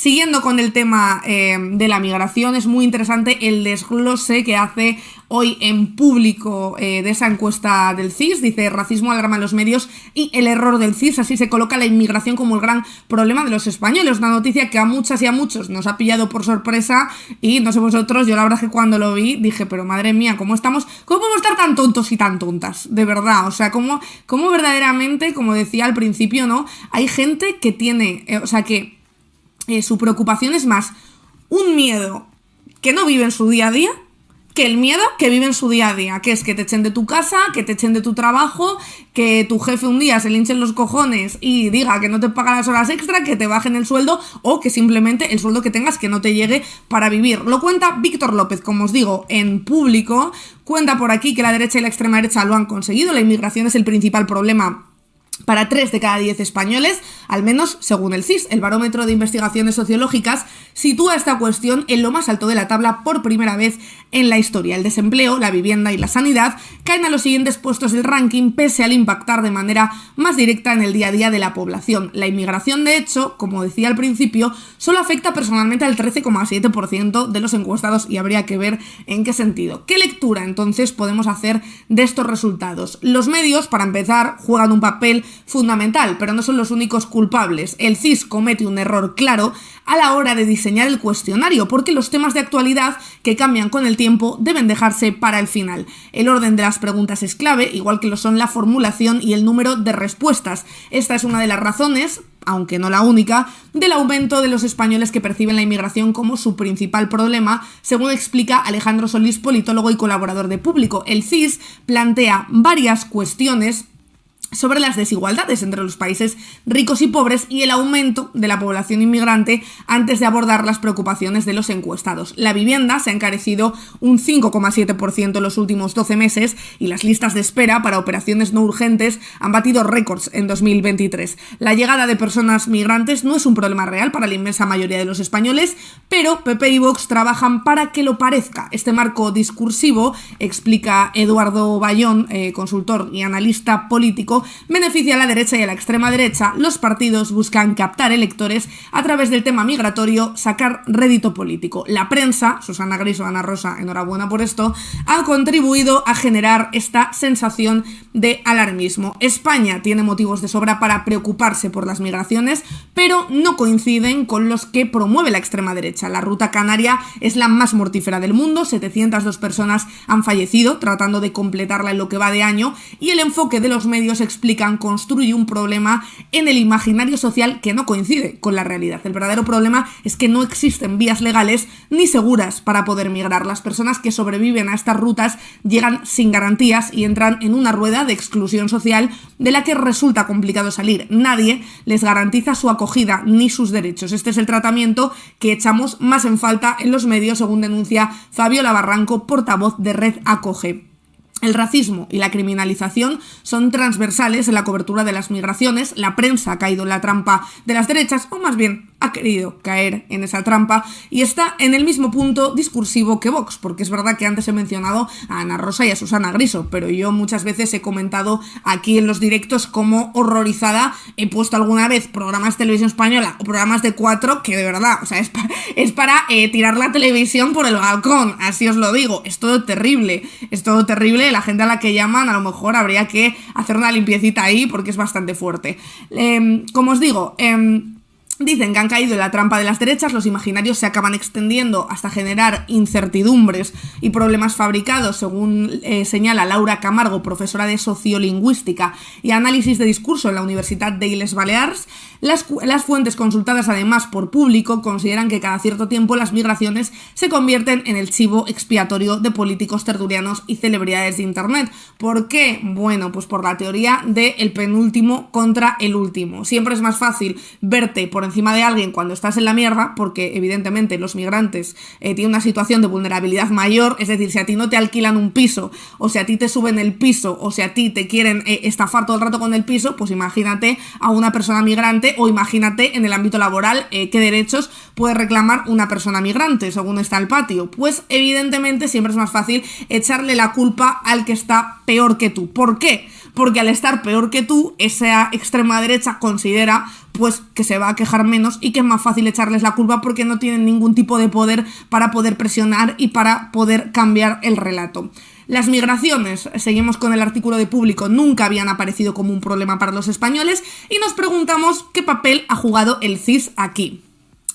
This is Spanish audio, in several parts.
Siguiendo con el tema de la migración, es muy interesante el desglose que hace hoy en Público de esa encuesta del CIS. Dice: racismo alarma en los medios y el error del CIS. Así se coloca la inmigración como el gran problema de los españoles. Una noticia que a muchas y a muchos nos ha pillado por sorpresa, y no sé vosotros, yo la verdad es que cuando lo vi dije, pero madre mía, ¿cómo podemos estar tan tontos y tan tontas? De verdad, o sea, cómo verdaderamente, como decía al principio, ¿no? Hay gente que tiene, su preocupación es más un miedo que no vive en su día a día que el miedo que vive en su día a día, que es que te echen de tu casa, que te echen de tu trabajo, que tu jefe un día se le hinchen los cojones y diga que no te paga las horas extra, que te bajen el sueldo, o que simplemente el sueldo que tengas que no te llegue para vivir. Lo cuenta Víctor López, como os digo, en Público. Cuenta por aquí que la derecha y la extrema derecha lo han conseguido. La inmigración es el principal problema para 3 de cada 10 españoles, al menos según el CIS. El barómetro de investigaciones sociológicas sitúa esta cuestión en lo más alto de la tabla por primera vez en la historia. El desempleo, la vivienda y la sanidad caen a los siguientes puestos del ranking, pese al impactar de manera más directa en el día a día de la población. La inmigración, de hecho, como decía al principio, solo afecta personalmente al 13,7% de los encuestados, y habría que ver en qué sentido. ¿Qué lectura entonces podemos hacer de estos resultados? Los medios, para empezar, juegan un papel fundamental, pero no son los únicos culpables. El CIS comete un error claro a la hora de diseñar el cuestionario, porque los temas de actualidad que cambian con el tiempo deben dejarse para el final. El orden de las preguntas es clave, igual que lo son la formulación y el número de respuestas. Esta es una de las razones, aunque no la única, del aumento de los españoles que perciben la inmigración como su principal problema, según explica Alejandro Solís, politólogo y colaborador de Público. El CIS plantea varias cuestiones sobre las desigualdades entre los países ricos y pobres y el aumento de la población inmigrante antes de abordar las preocupaciones de los encuestados. La vivienda se ha encarecido un 5,7% en los últimos 12 meses y las listas de espera para operaciones no urgentes han batido récords en 2023. La llegada de personas migrantes no es un problema real para la inmensa mayoría de los españoles, pero PP y Vox trabajan para que lo parezca. Este marco discursivo, explica Eduardo Bayón, consultor y analista político, beneficia a la derecha y a la extrema derecha. Los partidos buscan captar electores a través del tema migratorio, sacar rédito político. La prensa, Susana Griso, Ana Rosa, enhorabuena por esto, ha contribuido a generar esta sensación de alarmismo. España tiene motivos de sobra para preocuparse por las migraciones, pero no coinciden con los que promueve la extrema derecha. La ruta canaria es la más mortífera del mundo. 702 personas han fallecido tratando de completarla en lo que va de año, y el enfoque de los medios explican construye un problema en el imaginario social que no coincide con la realidad. El verdadero problema es que no existen vías legales ni seguras para poder migrar. Las personas que sobreviven a estas rutas llegan sin garantías y entran en una rueda de exclusión social de la que resulta complicado salir. Nadie les garantiza su acogida ni sus derechos. Este es el tratamiento que echamos más en falta en los medios, según denuncia Fabiola Barranco, portavoz de Red Acoge. El racismo y la criminalización son transversales en la cobertura de las migraciones. La prensa ha caído en la trampa de las derechas, o más bien ha querido caer en esa trampa, y está en el mismo punto discursivo que Vox, porque es verdad que antes he mencionado a Ana Rosa y a Susana Griso, pero yo muchas veces he comentado aquí en los directos cómo horrorizada he puesto alguna vez programas de televisión española o programas de 4 que de verdad, o sea, es para tirar la televisión por el balcón, así os lo digo. Es todo terrible, la gente a la que llaman a lo mejor habría que hacer una limpiecita ahí porque es bastante fuerte. Como os digo, dicen que han caído en la trampa de las derechas. Los imaginarios se acaban extendiendo hasta generar incertidumbres y problemas fabricados, según señala Laura Camargo, profesora de Sociolingüística y Análisis de Discurso en la Universitat d'Illes Balears. Las fuentes consultadas además por Público consideran que cada cierto tiempo las migraciones se convierten en el chivo expiatorio de políticos, tertulianos y celebridades de internet. ¿Por qué? Bueno, pues por la teoría del penúltimo contra el último. Siempre es más fácil verte por encima de alguien cuando estás en la mierda, porque evidentemente los migrantes tienen una situación de vulnerabilidad mayor. Es decir, si a ti no te alquilan un piso, o si a ti te suben el piso, o si a ti te quieren estafar todo el rato con el piso, pues imagínate a una persona migrante, o imagínate en el ámbito laboral qué derechos puede reclamar una persona migrante según está el patio. Pues evidentemente siempre es más fácil echarle la culpa al que está peor que tú. ¿Por qué? porque al estar peor que tú, esa extrema derecha considera pues que se va a quejar menos y que es más fácil echarles la culpa porque no tienen ningún tipo de poder para poder presionar y para poder cambiar el relato. Las migraciones, seguimos con el artículo de Público, nunca habían aparecido como un problema para los españoles y nos preguntamos qué papel ha jugado el CIS aquí.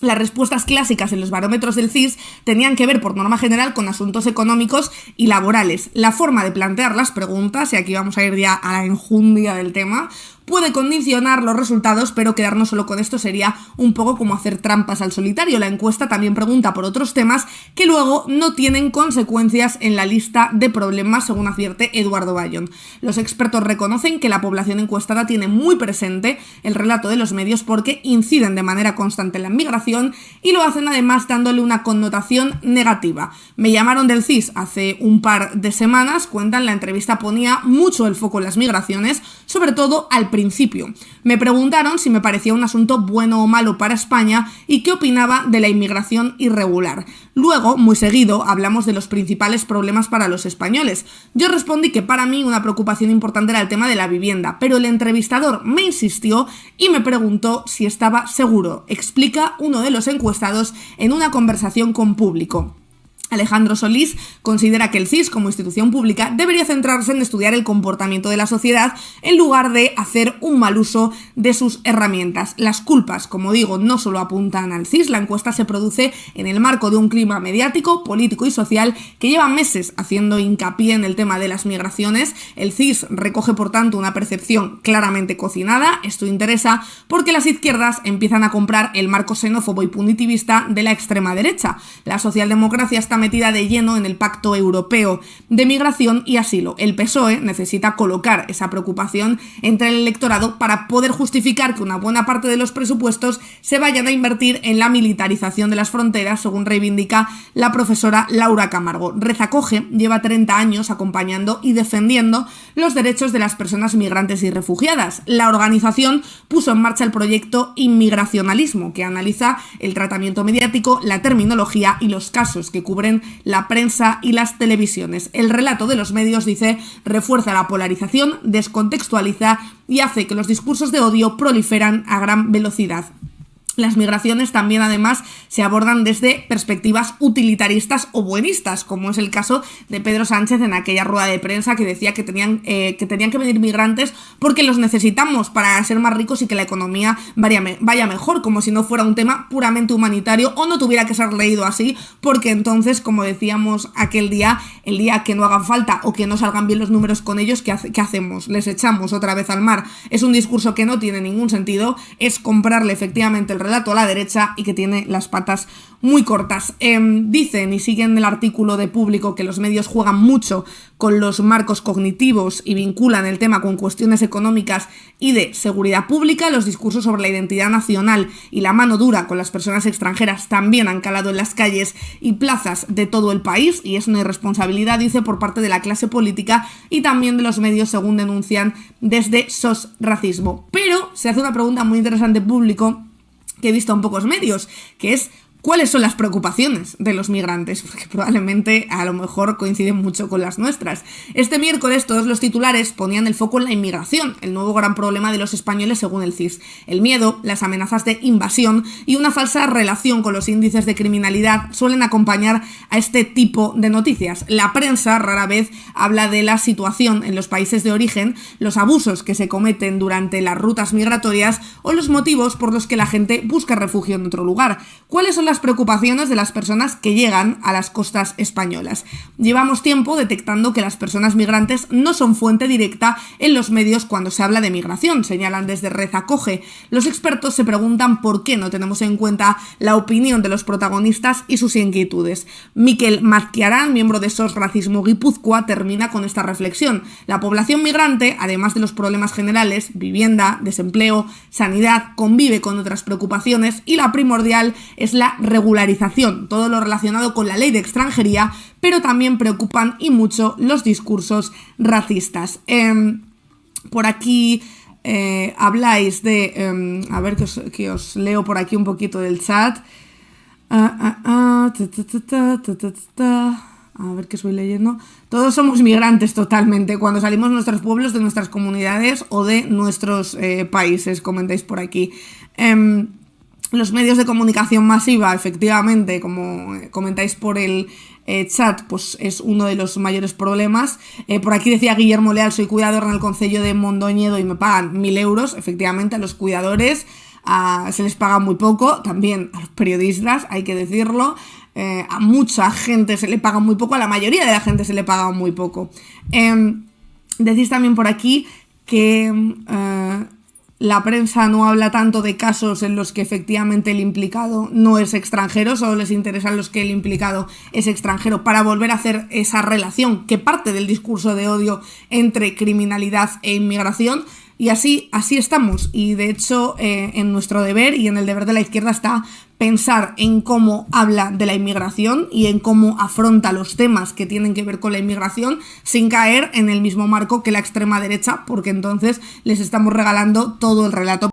Las respuestas clásicas en los barómetros del CIS tenían que ver, por norma general, con asuntos económicos y laborales. La forma de plantear las preguntas, y aquí vamos a ir ya a la enjundia del tema, puede condicionar los resultados, pero quedarnos solo con esto sería un poco como hacer trampas al solitario. La encuesta también pregunta por otros temas que luego no tienen consecuencias en la lista de problemas, según advierte Eduardo Bayón. Los expertos reconocen que la población encuestada tiene muy presente el relato de los medios porque inciden de manera constante en la migración y lo hacen además dándole una connotación negativa. Me llamaron del CIS hace un par de semanas, cuentan, la entrevista ponía mucho el foco en las migraciones, sobre todo al principio. Me preguntaron si me parecía un asunto bueno o malo para España y qué opinaba de la inmigración irregular. Luego, muy seguido, hablamos de los principales problemas para los españoles. Yo respondí que para mí una preocupación importante era el tema de la vivienda, pero el entrevistador me insistió y me preguntó si estaba seguro, explica uno de los encuestados en una conversación con Público. Alejandro Solís considera que el CIS, como institución pública, debería centrarse en estudiar el comportamiento de la sociedad en lugar de hacer un mal uso de sus herramientas. Las culpas, como digo, no solo apuntan al CIS, la encuesta se produce en el marco de un clima mediático, político y social que lleva meses haciendo hincapié en el tema de las migraciones. El CIS recoge, por tanto, una percepción claramente cocinada. Esto interesa porque las izquierdas empiezan a comprar el marco xenófobo y punitivista de la extrema derecha. La socialdemocracia está metida de lleno en el Pacto Europeo de Migración y Asilo. El PSOE necesita colocar esa preocupación entre el electorado para poder justificar que una buena parte de los presupuestos se vayan a invertir en la militarización de las fronteras, según reivindica la profesora Laura Camargo. Rezacoge lleva 30 años acompañando y defendiendo los derechos de las personas migrantes y refugiadas. La organización puso en marcha el proyecto Inmigracionalismo, que analiza el tratamiento mediático, la terminología y los casos que cubren la prensa y las televisiones. El relato de los medios, dice, refuerza la polarización, descontextualiza y hace que los discursos de odio proliferan a gran velocidad. Las migraciones también, además, se abordan desde perspectivas utilitaristas o buenistas, como es el caso de Pedro Sánchez en aquella rueda de prensa que decía que tenían que venir migrantes porque los necesitamos para ser más ricos y que la economía vaya mejor, como si no fuera un tema puramente humanitario o no tuviera que ser leído así, porque entonces, como decíamos aquel día, el día que no hagan falta o que no salgan bien los números con ellos, ¿qué hacemos? ¿Les echamos otra vez al mar? Es un discurso que no tiene ningún sentido, es comprarle efectivamente el relato a la derecha y que tiene las patas muy cortas. Dicen y siguen el artículo de Público que los medios juegan mucho con los marcos cognitivos y vinculan el tema con cuestiones económicas y de seguridad pública. Los discursos sobre la identidad nacional y la mano dura con las personas extranjeras también han calado en las calles y plazas de todo el país y es una irresponsabilidad, dice, por parte de la clase política y también de los medios, según denuncian desde SOS Racismo. Pero se hace una pregunta muy interesante, Público, que he visto en pocos medios, que es ¿cuáles son las preocupaciones de los migrantes? Porque probablemente a lo mejor coinciden mucho con las nuestras. Este miércoles todos los titulares ponían el foco en la inmigración, el nuevo gran problema de los españoles según el CIS. El miedo, las amenazas de invasión y una falsa relación con los índices de criminalidad suelen acompañar a este tipo de noticias. La prensa rara vez habla de la situación en los países de origen, los abusos que se cometen durante las rutas migratorias o los motivos por los que la gente busca refugio en otro lugar. ¿Cuáles son las preocupaciones de las personas que llegan a las costas españolas? Llevamos tiempo detectando que las personas migrantes no son fuente directa en los medios cuando se habla de migración, señalan desde Rezacoge. Los expertos se preguntan por qué no tenemos en cuenta la opinión de los protagonistas y sus inquietudes. Miquel Mazquiarán, miembro de SOS Racismo Guipúzcoa, termina con esta reflexión. La población migrante, además de los problemas generales, vivienda, desempleo, sanidad, convive con otras preocupaciones y la primordial es la regularización, todo lo relacionado con la ley de extranjería, pero también preocupan y mucho los discursos racistas. Por aquí habláis de... a ver que os leo por aquí un poquito del chat. A A ver qué estoy leyendo. Todos somos migrantes totalmente cuando salimos de nuestros pueblos, de nuestras comunidades o de nuestros países, comentáis por aquí. Los medios de comunicación masiva, efectivamente, como comentáis por el chat, pues es uno de los mayores problemas. Por aquí decía Guillermo Leal, soy cuidador en el concello de Mondoñedo y me pagan 1.000 euros. Efectivamente, a los cuidadores se les paga muy poco, también a los periodistas, hay que decirlo. A mucha gente se le paga muy poco, a la mayoría de la gente se le paga muy poco. Decís también por aquí que la prensa no habla tanto de casos en los que efectivamente el implicado no es extranjero, solo les interesan los que el implicado es extranjero, para volver a hacer esa relación que parte del discurso de odio entre criminalidad e inmigración. Y así estamos. Y de hecho, en nuestro deber y en el deber de la izquierda está pensar en cómo habla de la inmigración y en cómo afronta los temas que tienen que ver con la inmigración sin caer en el mismo marco que la extrema derecha, porque entonces les estamos regalando todo el relato.